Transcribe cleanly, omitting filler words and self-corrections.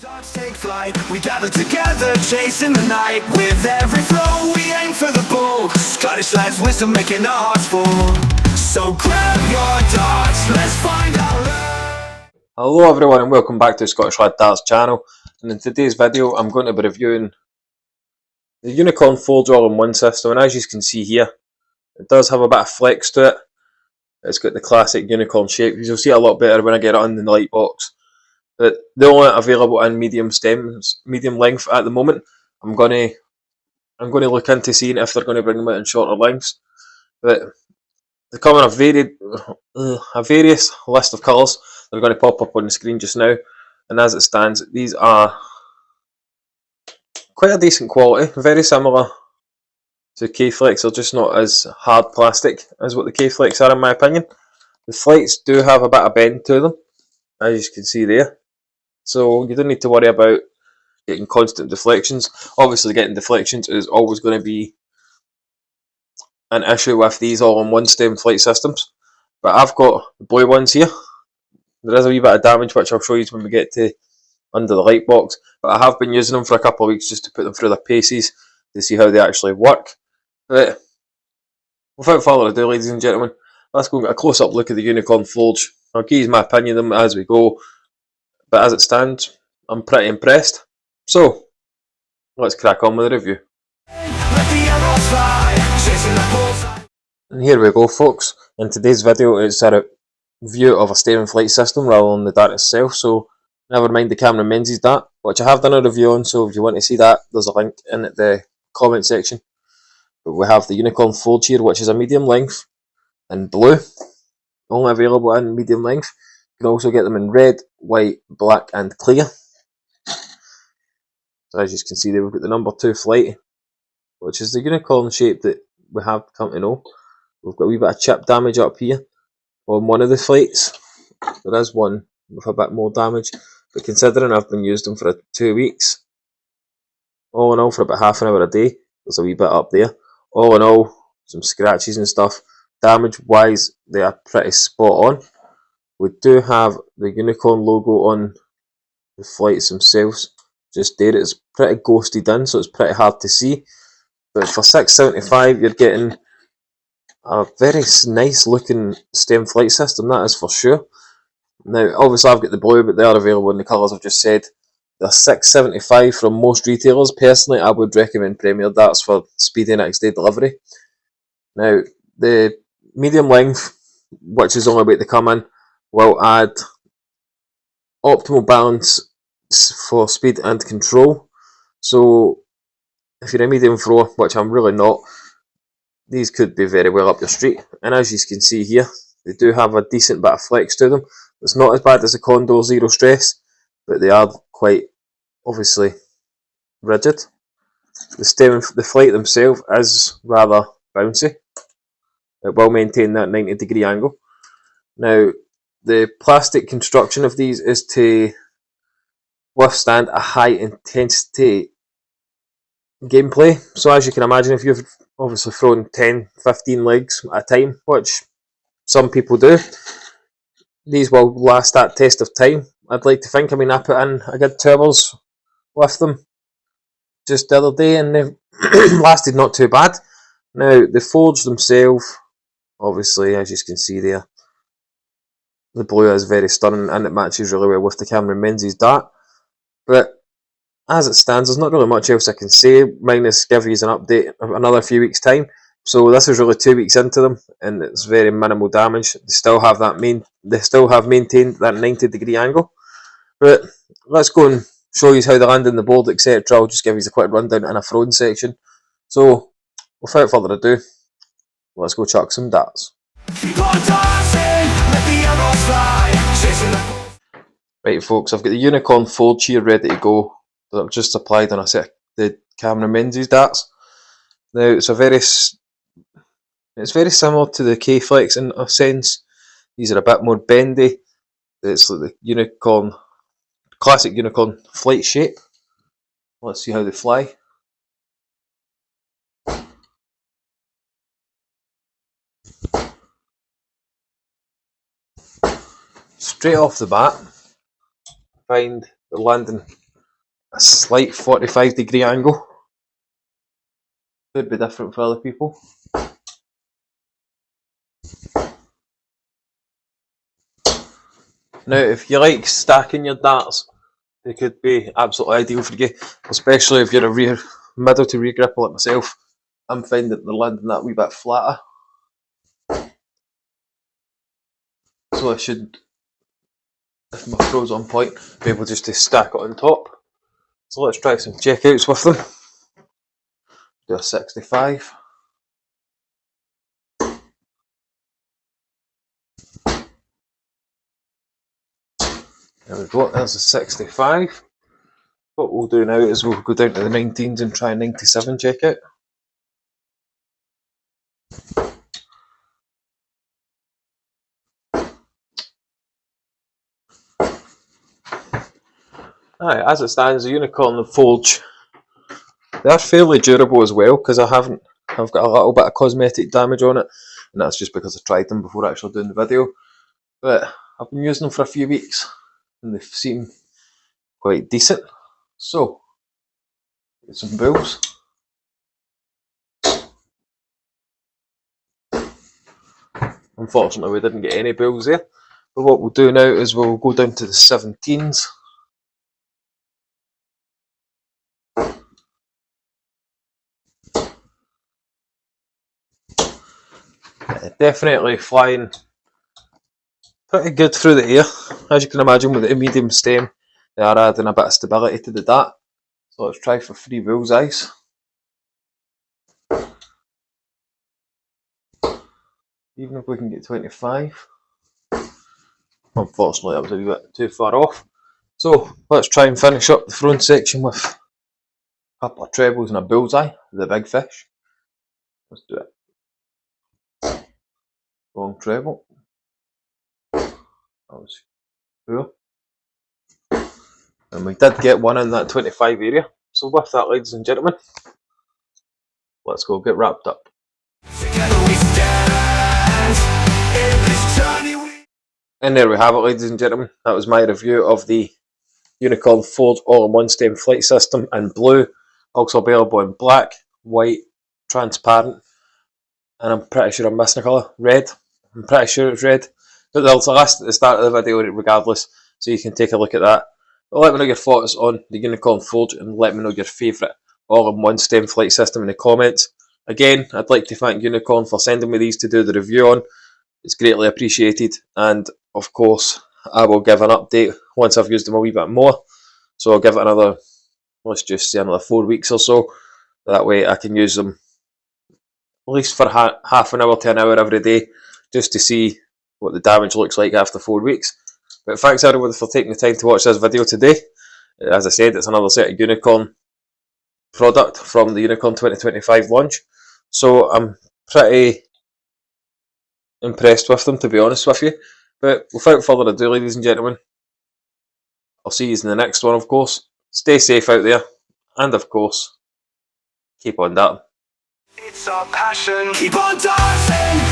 Dogs take flight, we gather together, chasing the night. With every flow, we aim for the bull. Scottish lads, wisdom making our hearts full. So grab your darts, let's find our love. Hello everyone and welcome back to the Scottish Lad Darts channel. And in today's video I'm going to be reviewing the Unicorn Forge all-in-one system, and as you can see here, it does have a bit of flex to it. It's got the classic unicorn shape. You'll see it a lot better when I get it on the light box. But they're only available in medium stems, medium length at the moment. I'm going to look into seeing if they're going to bring them out in shorter lengths. But they come in a various list of colours. They're going to pop up on the screen just now. And as it stands, these are quite a decent quality, very similar to K-Flex. They're just not as hard plastic as what the K-Flex are in my opinion. The flights do have a bit of bend to them, as you can see there. So you don't need to worry about getting constant deflections. Obviously getting deflections is always going to be an issue with these all-in-one stem flight systems. But I've got the blue ones here. There is a wee bit of damage which I'll show you when we get to under the light box. But I have been using them for a couple of weeks just to put them through their paces to see how they actually work. But without further ado, ladies and gentlemen, let's go and get a close-up look at the Unicorn Forge. I'll give you my opinion of them as we go. But as it stands, I'm pretty impressed. So, let's crack on with the review. And here we go folks. In today's video it's a review of a steering flight system rather than the dart itself. So, never mind the Cameron Menzies dart, which I have done a review on, so if you want to see that, there's a link in the comment section. But we have the Unicorn Forge here, which is a medium length in blue. Only available in medium length. You can also get them in red, white, black and clear. So as you can see there, we've got the number 2 flight, which is the unicorn shape that we have come to know. We've got a wee bit of chip damage up here on one of the flights. There is one with a bit more damage, but considering I've been using them for 2 weeks, all in all for about half an hour a day, there's a wee bit up there. All in all, some scratches and stuff. Damage wise, they are pretty spot on. We do have the unicorn logo on the flights themselves. Just there, it's pretty ghosted in, so it's pretty hard to see. But for $6.75, you're getting a very nice looking stem flight system, that is for sure. Now, obviously I've got the blue, but they are available in the colours I've just said. They're $6.75 from most retailers. Personally, I would recommend Premier Darts for speedy next day delivery. Now, the medium length, which is only about to come in, will add optimal balance for speed and control. So if you're a medium thrower, which I'm really not, these could be very well up your street. And as you can see here, they do have a decent bit of flex to them. It's not as bad as the Condor Zero Stress, but they are quite obviously rigid. The flight themselves is rather bouncy. It will maintain that 90-degree angle. Now, the plastic construction of these is to withstand a high intensity gameplay. So as you can imagine, if you've obviously thrown 10-15 legs at a time, which some people do, these will last that test of time, I'd like to think. I mean, I put in a good 2 hours with them just the other day and they've lasted not too bad. Now, the Forge themselves, obviously, as you can see there, the blue is very stunning and it matches really well with the Cameron Menzies dart. But as it stands, there's not really much else I can say, minus give you an update of another few weeks' time. So this is really 2 weeks into them, and it's very minimal damage. They still have maintained that 90-degree angle. But let's go and show you how they land in the board, etc. I'll just give you a quick rundown in a throwing section. So without further ado, let's go chuck some darts. Right folks, I've got the Unicorn Forge here ready to go that I've just applied on a set of the Cameron Menzies darts. Now it's very similar to the K-Flex in a sense. These are a bit more bendy. It's like the classic unicorn flight shape. Let's see how they fly. Straight off the bat, find the landing a slight 45-degree angle. Could be different for other people. Now, if you like stacking your darts, they could be absolutely ideal for you, especially if you're a rear middle to rear gripper like myself. I'm finding that they're landing that wee bit flatter. So I should, if my throws on point, be able just to stack it on top. So let's try some checkouts with them. Do a 65. There we go, there's a 65. What we'll do now is we'll go down to the 19s and try a 97 checkout. Aye, as it stands, the Unicorn and the Forge, they are fairly durable as well, because I've got a little bit of cosmetic damage on it, and that's just because I tried them before actually doing the video. But I've been using them for a few weeks, and they seem quite decent. So, get some bulls. Unfortunately, we didn't get any bulls there. But what we'll do now is we'll go down to the 17s. Definitely flying pretty good through the air. As you can imagine, with the medium stem, they are adding a bit of stability to the dart. So let's try for 3 bullseyes. Even if we can get 25. Unfortunately, that was a wee bit too far off. So let's try and finish up the front section with a couple of trebles and a bullseye, the big fish. Let's do it. Long treble. That was cool. And we did get one in that 25 area. So with that, ladies and gentlemen, let's go get wrapped up. And there we have it, ladies and gentlemen. That was my review of the Unicorn Forge all-in-one stem flight system in blue. Also available in black, white, transparent, and I'm pretty sure I'm missing a colour, red. I'm pretty sure it's red. But there's a list at the start of the video regardless, so you can take a look at that. But let me know your thoughts on the Unicorn Forge and let me know your favourite all-in-one stem flight system in the comments. Again, I'd like to thank Unicorn for sending me these to do the review on. It's greatly appreciated, and of course I will give an update once I've used them a wee bit more. So I'll give it another, let's just say another 4 weeks or so. That way I can use them at least for half an hour to an hour every day, just to see what the damage looks like after 4 weeks. But thanks everyone for taking the time to watch this video today. As I said, it's another set of Unicorn product from the Unicorn 2025 launch. So I'm pretty impressed with them, to be honest with you. But without further ado, ladies and gentlemen, I'll see you in the next one, of course. Stay safe out there, and of course, keep on darting. It's our passion, keep on dancing.